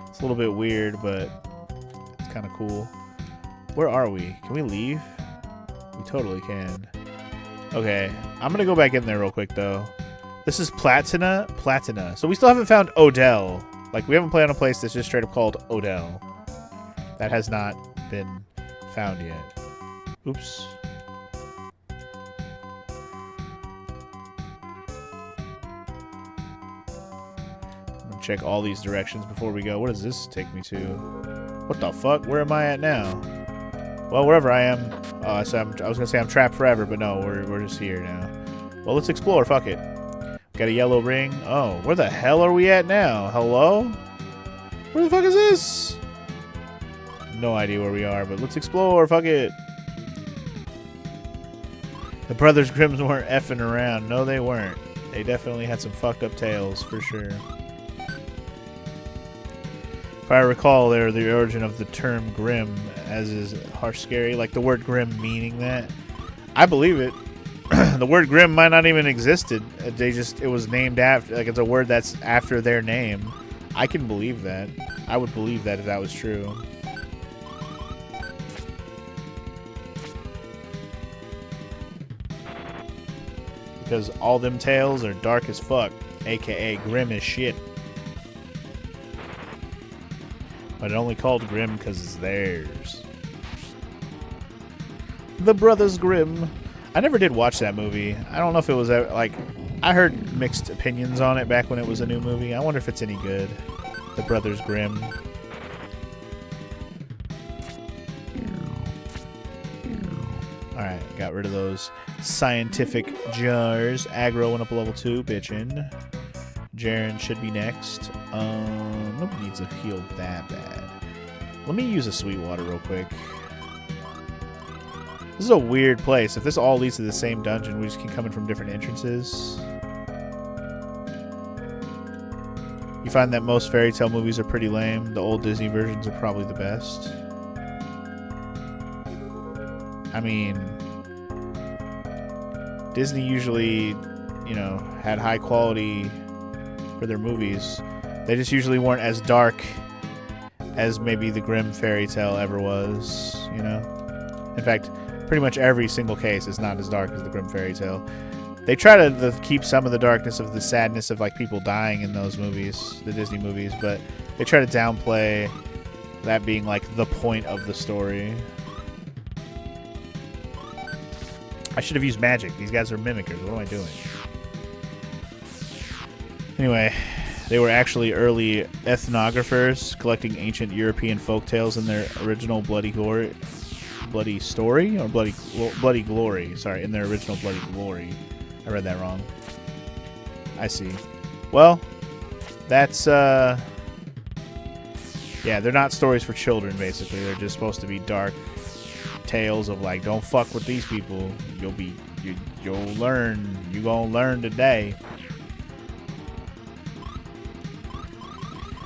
It's a little bit weird, but it's kind of cool. Where are we? Can we leave? We totally can. Okay, I'm gonna go back in there real quick though. This is Platina. So we still haven't found Odell. Like, we haven't played on a place that's just straight up called Odell. That has not been found yet. Oops. I'm gonna check all these directions before we go. What does this take me to? What the fuck? Where am I at now? Well, wherever I am. I was gonna say I'm trapped forever, but no, we're just here now. Well, let's explore. Fuck it. Got a yellow ring. Oh, where the hell are we at now? Hello? Where the fuck is this? No idea where we are, but let's explore. Fuck it. The Brothers Grimms weren't effing around. No, they weren't. They definitely had some fucked up tales, for sure. If I recall, they're the origin of the term grim, as is harsh, scary. Like the word grim meaning that. I believe it. The word grim might not even existed. It was named after, like it's a word that's after their name. I can believe that. I would believe that if that was true. Because all them tales are dark as fuck, aka grim as shit. But it only called grim because it's theirs. The Brothers Grimm. I never did watch that movie. I don't know if it was like, I heard mixed opinions on it back when it was a new movie. I wonder if it's any good. The Brothers Grimm. Alright, got rid of those scientific jars. Aggro went up a level 2, bitchin'. Jaren should be next. Nobody needs to heal that bad. Let me use a Sweetwater real quick. This is a weird place. If this all leads to the same dungeon, we just keep coming from different entrances. You find that most fairy tale movies are pretty lame. The old Disney versions are probably the best. I mean, Disney usually, you know, had high quality for their movies. They just usually weren't as dark as maybe the Grimm fairy tale ever was, you know? In fact, pretty much every single case is not as dark as the Grimm fairy tale. They try to keep some of the darkness of the sadness of like people dying in those movies, the Disney movies, but they try to downplay that being like the point of the story. I should have used magic. These guys are mimickers. What am I doing? Anyway, they were actually early ethnographers collecting ancient European folktales in their original Bloody Glory. Bloody Story? Or Bloody Glory. Sorry, in their original Bloody Glory. I read that wrong. I see. Well, that's, yeah, they're not stories for children, basically. They're just supposed to be dark tales of, like, don't fuck with these people. You'll learn. You gonna learn today.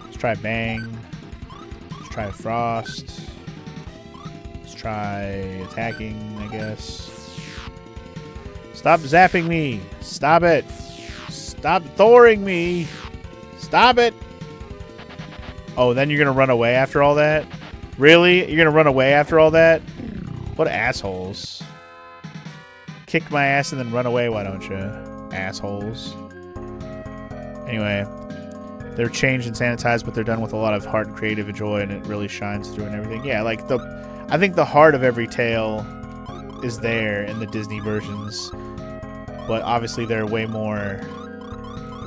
Let's try Bang. Let's try Frost. Let's try attacking, I guess. Stop zapping me. Stop it. Stop thoring me. Stop it. Oh, then you're going to run away after all that? Really? You're going to run away after all that? What assholes. Kick my ass and then run away, why don't you? Assholes. Anyway, they're changed and sanitized, but they're done with a lot of heart and creative joy, and it really shines through and everything. Yeah, like I think the heart of every tale is there in the Disney versions, but obviously they're way more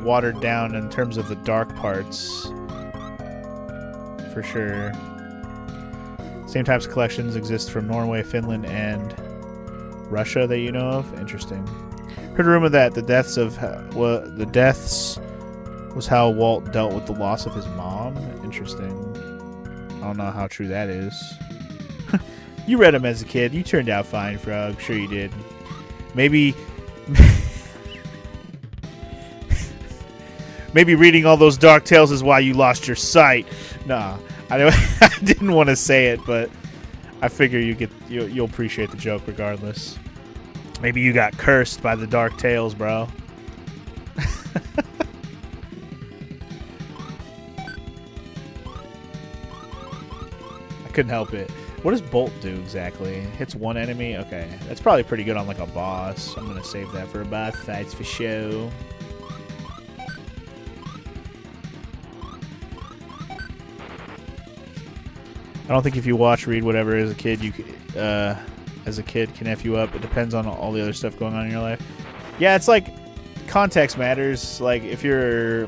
watered down in terms of the dark parts, for sure. Same types of collections exist from Norway, Finland, and Russia that you know of. Interesting. Heard a rumor that the deaths was how Walt dealt with the loss of his mom. Interesting. I don't know how true that is. You read them as a kid. You turned out fine, Frog. Sure you did. Maybe reading all those dark tales is why you lost your sight. Nah, I didn't want to say it, but I figure you'll appreciate the joke regardless. Maybe you got cursed by the dark tales, bro. I couldn't help it. What does Bolt do exactly? Hits one enemy? Okay. That's probably pretty good on like a boss. I'm going to save that for a boss fights for show. I don't think if you watch, read, whatever as a kid, you can F you up. It depends on all the other stuff going on in your life. Yeah, it's like context matters. Like if you're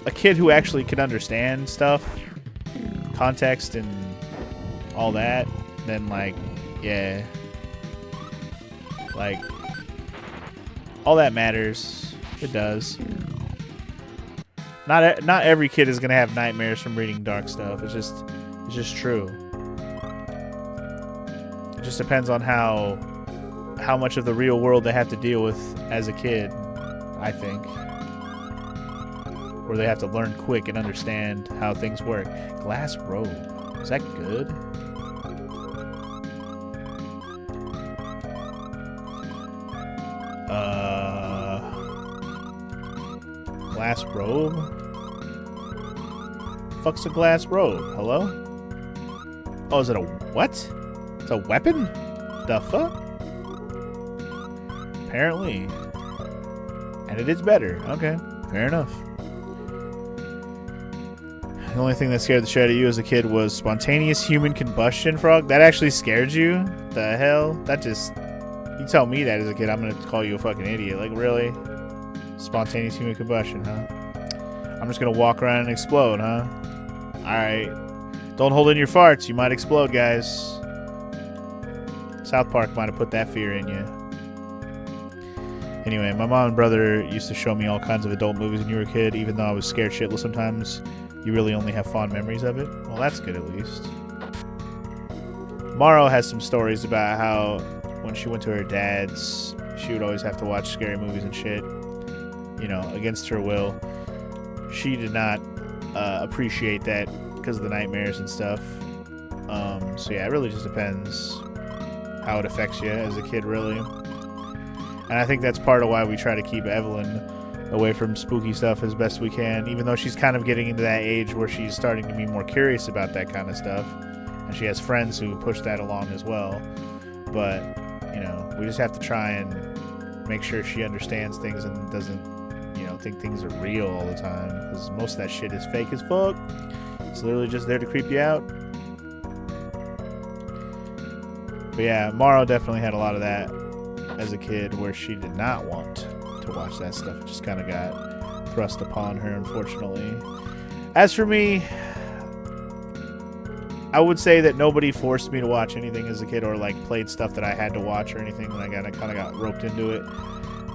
a kid who actually can understand stuff, context and all that, then like, yeah, like all that matters. It does. Not every kid is gonna have nightmares from reading dark stuff. It's just true. It just depends on how much of the real world they have to deal with as a kid, I think. Or they have to learn quick and understand how things work. Glass robe. Is that good? Glass robe? Fuck's a glass robe? Hello? Oh, is it a what? It's a weapon? The fuck? Apparently. And it is better. Okay, fair enough. The only thing that scared the shit out of you as a kid was spontaneous human combustion, Frog. That actually scared you? The hell? That just... You tell me that as a kid, I'm gonna call you a fucking idiot. Like, really? Spontaneous human combustion, huh? I'm just gonna walk around and explode, huh? Alright. Don't hold in your farts. You might explode, guys. South Park might have put that fear in you. Anyway, my mom and brother used to show me all kinds of adult movies when you were a kid, even though I was scared shitless sometimes. You really only have fond memories of it? Well, that's good at least. Morrow has some stories about how when she went to her dad's, she would always have to watch scary movies and shit, you know, against her will. She did not appreciate that because of the nightmares and stuff. So yeah, it really just depends how it affects you as a kid, really. And I think that's part of why we try to keep Evelyn away from spooky stuff as best we can, even though she's kind of getting into that age where she's starting to be more curious about that kind of stuff. And she has friends who push that along as well. But, you know, we just have to try and make sure she understands things and doesn't, you know, think things are real all the time. Because most of that shit is fake as fuck. It's literally just there to creep you out. But yeah, Morrow definitely had a lot of that as a kid where she did not want to watch that stuff. It just kind of got thrust upon her, unfortunately. As for me, I would say that nobody forced me to watch anything as a kid or like played stuff that I had to watch or anything. And I kind of got roped into it.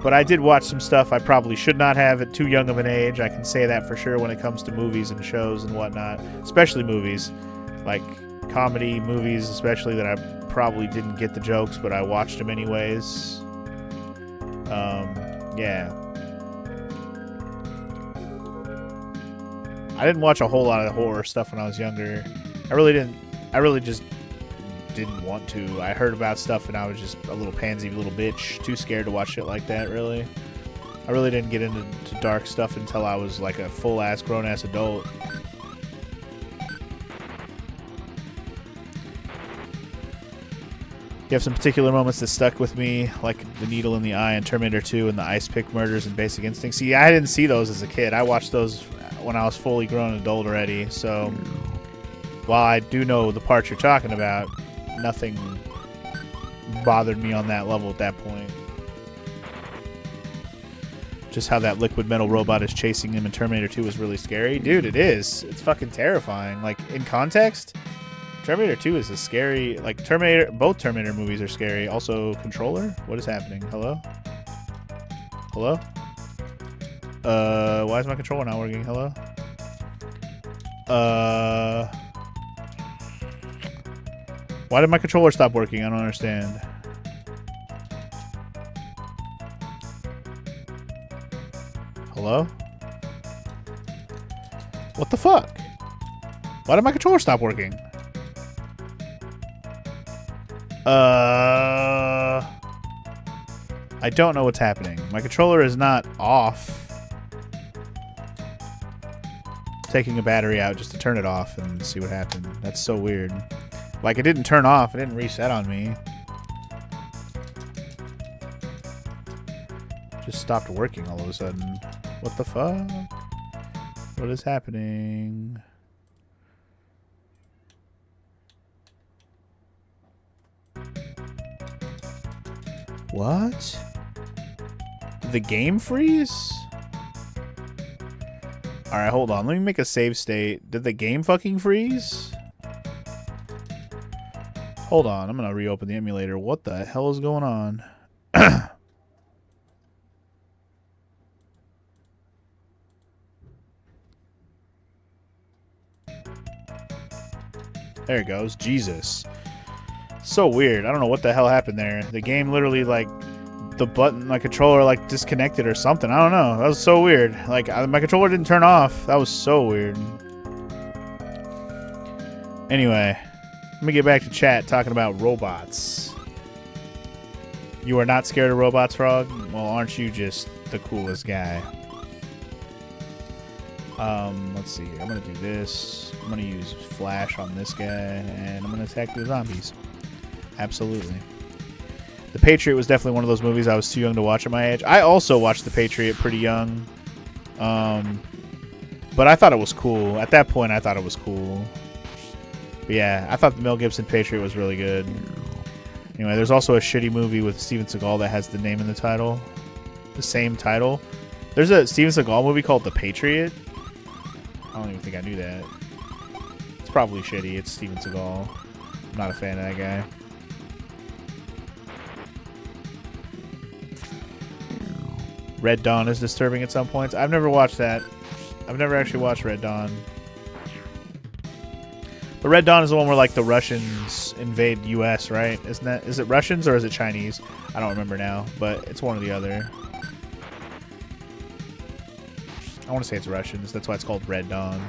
But I did watch some stuff I probably should not have at too young of an age. I can say that for sure when it comes to movies and shows and whatnot. Especially movies. Like comedy movies especially that I probably didn't get the jokes, but I watched them anyways. Yeah. I didn't watch a whole lot of horror stuff when I was younger. I really just didn't want to. I heard about stuff and I was just a little pansy little bitch. Too scared to watch shit like that, really. I really didn't get into dark stuff until I was like a full-ass, grown-ass adult. You have some particular moments that stuck with me, like the needle in the eye in Terminator 2 and the ice pick murders and Basic Instinct. See, I didn't see those as a kid. I watched those when I was fully grown adult already. So while I do know the parts you're talking about, nothing bothered me on that level at that point. Just how that liquid metal robot is chasing him in Terminator 2 is really scary. Dude, it is. It's fucking terrifying. Like, in context, Terminator 2 is a scary... Like, both Terminator movies are scary. Also, Controller? What is happening? Hello? Hello? Why is my controller not working? Hello? Why did my controller stop working? I don't understand. Hello? What the fuck? Why did my controller stop working? I don't know what's happening. My controller is not off. Taking a battery out just to turn it off and see what happened. That's so weird. Like, it didn't turn off. It didn't reset on me. Just stopped working all of a sudden. What the fuck? What is happening? What? Did the game freeze? Alright, hold on. Let me make a save state. Did the game fucking freeze? Hold on. I'm gonna reopen the emulator. What the hell is going on? There it goes. Jesus. So weird. I don't know what the hell happened there. The game literally, like, the button, my controller, like, disconnected or something. I don't know. That was so weird. Like, my controller didn't turn off. That was so weird. Anyway, let me get back to chat talking about robots. You are not scared of robots, Frog? Well, aren't you just the coolest guy? Let's see here. I'm gonna do this. I'm gonna use flash on this guy, and I'm gonna attack the zombies. Absolutely. The Patriot was definitely one of those movies I was too young to watch at my age. I also watched The Patriot pretty young. But I thought it was cool. At that point, I thought it was cool. But yeah, I thought the Mel Gibson Patriot was really good. Anyway, there's also a shitty movie with Steven Seagal that has the name in the title. The same title. There's a Steven Seagal movie called The Patriot. I don't even think I knew that. It's probably shitty. It's Steven Seagal. I'm not a fan of that guy. Red Dawn is disturbing at some points. I've never watched that. I've never actually watched Red Dawn. But Red Dawn is the one where, like, the Russians invade U.S., right? Isn't that? Is it Russians or is it Chinese? I don't remember now, but it's one or the other. I want to say it's Russians. That's why it's called Red Dawn.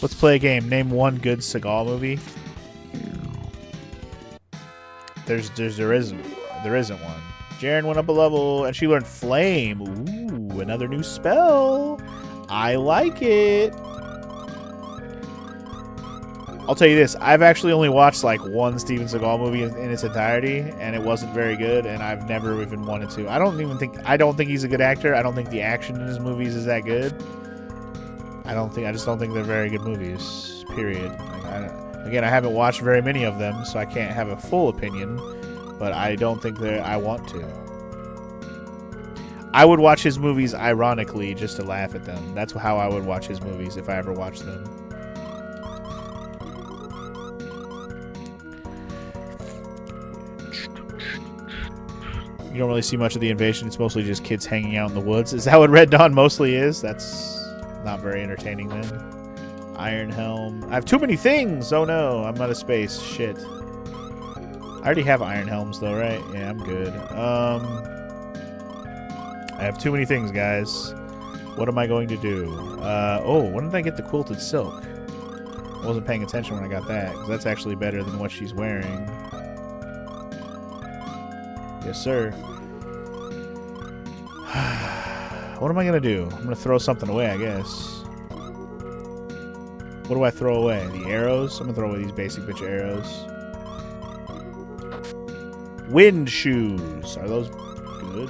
Let's play a game. Name one good Seagal movie. There isn't one. Jaren went up a level and she learned Flame. Ooh, another new spell. I like it. I'll tell you this. I've actually only watched like one Steven Seagal movie in its entirety, and it wasn't very good, and I've never even wanted to. I don't think he's a good actor. I don't think the action in his movies is that good. I just don't think they're very good movies. Period. Again, I haven't watched very many of them, so I can't have a full opinion. But I don't think that I want to. I would watch his movies ironically just to laugh at them. That's how I would watch his movies if I ever watched them. You don't really see much of the invasion. It's mostly just kids hanging out in the woods. Is that what Red Dawn mostly is? That's not very entertaining then. Iron Helm. I have too many things! Oh no, I'm out of space. Shit. I already have Iron Helms though, right? Yeah, I'm good. I have too many things, guys. What am I going to do? Oh, when did I get the quilted silk? I wasn't paying attention when I got that, because that's actually better than what she's wearing. Yes, sir. What am I going to do? I'm going to throw something away, I guess. What do I throw away? The arrows? I'm going to throw away these basic bitch arrows. Wind shoes. Are those good?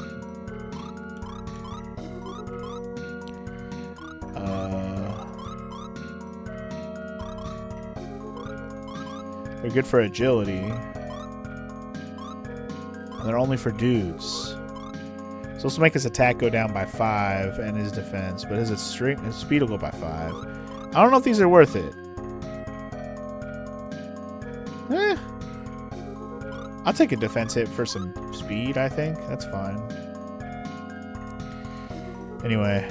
They're good for agility. And they're only for dudes. So this will make his attack go down by 5 and his defense, but his speed will go by 5. I don't know if these are worth it. I'll take a defense hit for some speed, I think. That's fine. Anyway.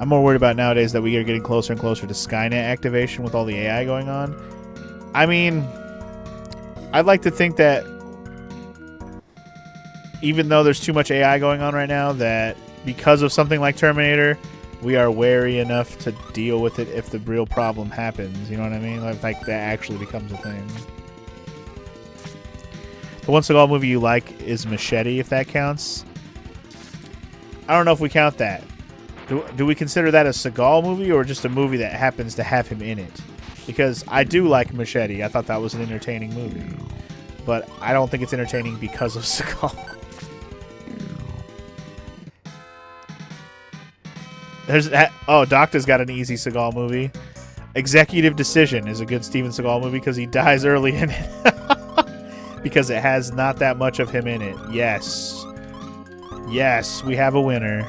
I'm more worried about nowadays that we are getting closer and closer to Skynet activation with all the AI going on. I mean, I'd like to think that even though there's too much AI going on right now, that because of something like Terminator, we are wary enough to deal with it if the real problem happens. You know what I mean? Like that actually becomes a thing. The one Seagal movie you like is Machete, if that counts. I don't know if we count that. Do we consider that a Seagal movie or just a movie that happens to have him in it? Because I do like Machete. I thought that was an entertaining movie. But I don't think it's entertaining because of Seagal. Oh, Doctor's got an easy Seagal movie. Executive Decision is a good Steven Seagal movie because he dies early in it. Because it has not that much of him in it. Yes. Yes, we have a winner.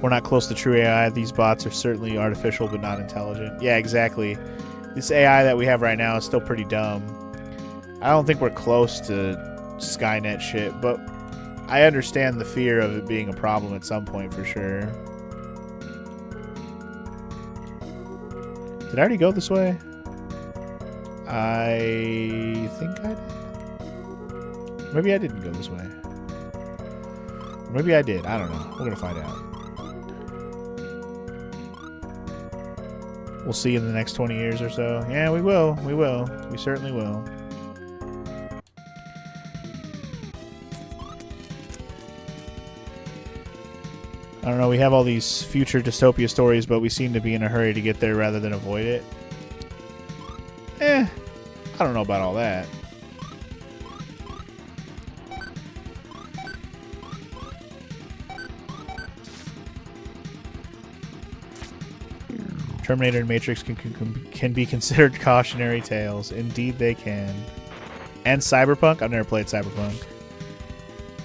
We're not close to true AI. These bots are certainly artificial but not intelligent. Yeah, exactly. This AI that we have right now is still pretty dumb. I don't think we're close to Skynet shit, but I understand the fear of it being a problem at some point for sure. Did I already go this way? I think I did. Maybe I didn't go this way. Maybe I did. I don't know. We're going to find out. We'll see in the next 20 years or so. Yeah, we will. We will. We certainly will. I don't know. We have all these future dystopia stories, but we seem to be in a hurry to get there rather than avoid it. I don't know about all that. Terminator and Matrix can be considered cautionary tales. Indeed they can. And Cyberpunk? I've never played Cyberpunk.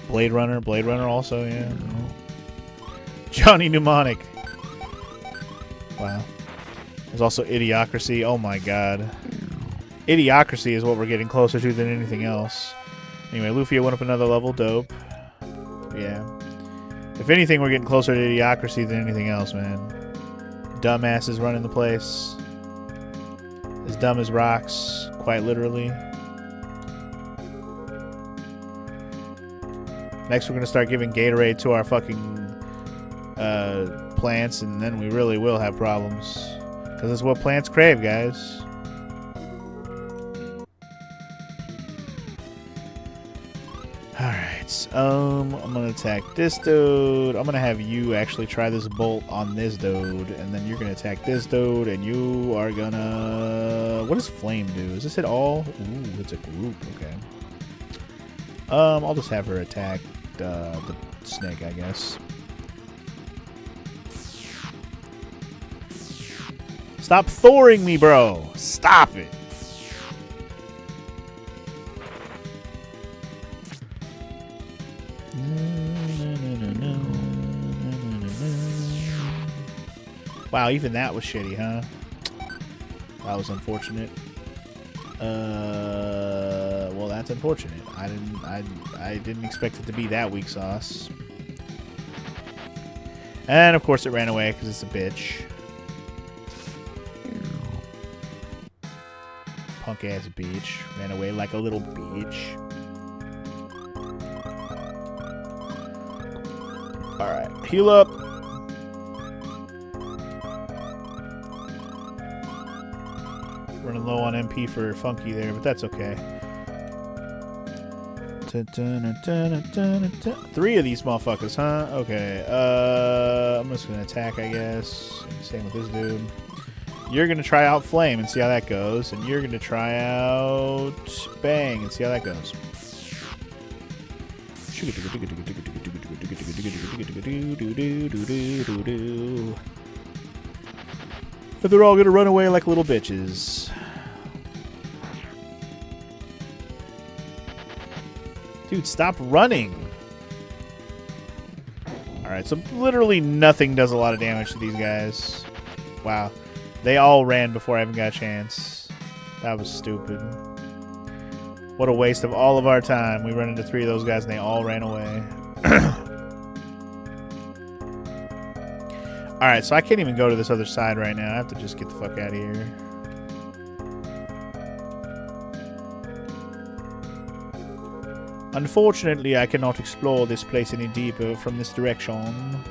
Blade Runner also, yeah. Johnny Mnemonic. Wow. There's also Idiocracy. Oh my god. Idiocracy is what we're getting closer to than anything else. Anyway, Lufia went up another level. Dope. Yeah. If anything, we're getting closer to Idiocracy than anything else, man. Dumbass is running the place. As dumb as rocks, quite literally. Next, we're going to start giving Gatorade to our fucking plants, and then we really will have problems. Because it's what plants crave, guys. Alright, I'm gonna attack this dude. I'm gonna have you actually try this bolt on this dude, and then you're gonna attack this dude, and you are gonna... What does flame do? Is this hit all? Ooh, it's a group, okay. I'll just have her attack the snake, I guess. Stop Thoring me, bro! Stop it! Wow, even that was shitty, huh? That was unfortunate. Well, that's unfortunate. I didn't expect it to be that weak sauce. And of course it ran away because it's a bitch. Punk ass bitch. Ran away like a little bitch. Alright, heal up. Running low on MP for Funky there, but that's okay. 3 of these motherfuckers, huh? Okay, I'm just gonna attack, I guess. Same with this dude. You're gonna try out Flame and see how that goes, and you're gonna try out Bang and see how that goes. But they're all gonna run away like little bitches. Dude, stop running! Alright, so literally nothing does a lot of damage to these guys. Wow. They all ran before I even got a chance. That was stupid. What a waste of all of our time. We run into 3 of those guys and they all ran away. Alright, so I can't even go to this other side right now. I have to just get the fuck out of here. Unfortunately, I cannot explore this place any deeper from this direction.